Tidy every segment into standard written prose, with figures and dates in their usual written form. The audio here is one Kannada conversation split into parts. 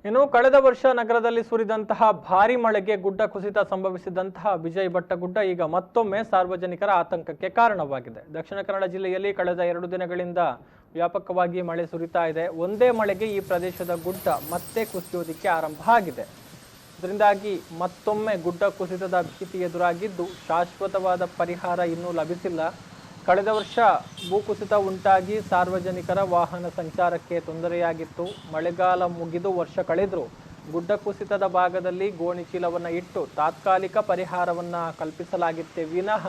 ಇನ್ನು ಕಳೆದ ವರ್ಷ ನಗರದಲ್ಲಿ ಸುರಿದಂತಹ ಭಾರಿ ಮಳೆಗೆ ಗುಡ್ಡ ಕುಸಿತ ಸಂಭವಿಸಿದಂತಹ ವಿಜಯ ಬೆಟ್ಟಗುಡ್ಡ ಈಗ ಮತ್ತೊಮ್ಮೆ ಸಾರ್ವಜನಿಕರ ಆತಂಕಕ್ಕೆ ಕಾರಣವಾಗಿದೆ. ದಕ್ಷಿಣ ಕನ್ನಡ ಜಿಲ್ಲೆಯಲ್ಲಿ ಕಳೆದ 2 ದಿನಗಳಿಂದ ವ್ಯಾಪಕವಾಗಿ ಮಳೆ ಸುರಿತಾ ಇದೆ. ಒಂದೇ ಮಳೆಗೆ ಈ ಪ್ರದೇಶದ ಗುಡ್ಡ ಮತ್ತೆ ಕುಸಿಯೋದಕ್ಕೆ ಆರಂಭ ಆಗಿದೆ. ಇದರಿಂದಾಗಿ ಮತ್ತೊಮ್ಮೆ ಗುಡ್ಡ ಕುಸಿತದ ಭೀತಿ ಎದುರಾಗಿದ್ದು ಶಾಶ್ವತವಾದ ಪರಿಹಾರ ಇನ್ನೂ ಲಭಿಸಿಲ್ಲ. ಕಳೆದ ವರ್ಷ ಭೂಕುಸಿತ ಉಂಟಾಗಿ ಸಾರ್ವಜನಿಕರ ವಾಹನ ಸಂಚಾರಕ್ಕೆ ತೊಂದರೆಯಾಗಿತ್ತು. ಮಳೆಗಾಲ ಮುಗಿದು ವರ್ಷ ಕಳೆದರೂ ಗುಡ್ಡ ಕುಸಿತದ ಭಾಗದಲ್ಲಿ ಗೋಣಿ ಚೀಲವನ್ನು ಇಟ್ಟು ತಾತ್ಕಾಲಿಕ ಪರಿಹಾರವನ್ನು ಕಲ್ಪಿಸಲಾಗಿತ್ತೆ ವಿನಃ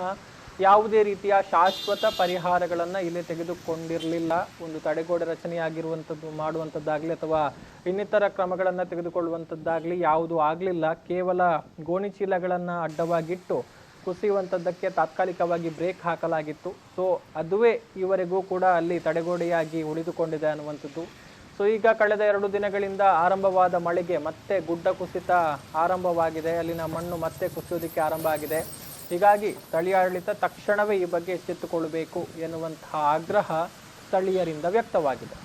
ಯಾವುದೇ ರೀತಿಯ ಶಾಶ್ವತ ಪರಿಹಾರಗಳನ್ನು ಇಲ್ಲಿ ತೆಗೆದುಕೊಂಡಿರಲಿಲ್ಲ. ಒಂದು ತಡೆಗೋಡೆ ರಚನೆಯಾಗಿರುವಂಥದ್ದು ಮಾಡುವಂಥದ್ದಾಗಲಿ ಅಥವಾ ಇನ್ನಿತರ ಕ್ರಮಗಳನ್ನು ತೆಗೆದುಕೊಳ್ಳುವಂಥದ್ದಾಗಲಿ ಯಾವುದೂ ಆಗಲಿಲ್ಲ. ಕೇವಲ ಗೋಣಿ ಚೀಲಗಳನ್ನು ಅಡ್ಡವಾಗಿಟ್ಟು ಕುಸಿಯುವಂಥದ್ದಕ್ಕೆ ತಾತ್ಕಾಲಿಕವಾಗಿ ಬ್ರೇಕ್ ಹಾಕಲಾಗಿತ್ತು. ಸೊ ಅದುವೇ ಈವರೆಗೂ ಕೂಡ ಅಲ್ಲಿ ತಡೆಗೋಡೆಯಾಗಿ ಉಳಿದುಕೊಂಡಿದೆ ಅನ್ನುವಂಥದ್ದು. ಸೊ ಈಗ ಕಳೆದ 2 ದಿನಗಳಿಂದ ಆರಂಭವಾದ ಮಳೆಗೆ ಮತ್ತೆ ಗುಡ್ಡ ಕುಸಿತ ಆರಂಭವಾಗಿದೆ. ಅಲ್ಲಿನ ಮಣ್ಣು ಮತ್ತೆ ಕುಸಿಯೋದಕ್ಕೆ ಆರಂಭ ಆಗಿದೆ. ಹೀಗಾಗಿ ಸ್ಥಳೀಯಾಡಳಿತ ತಕ್ಷಣವೇ ಈ ಬಗ್ಗೆ ಎಚ್ಚೆತ್ತುಕೊಳ್ಳಬೇಕು ಎನ್ನುವಂತಹ ಆಗ್ರಹ ಸ್ಥಳೀಯರಿಂದ ವ್ಯಕ್ತವಾಗಿದೆ.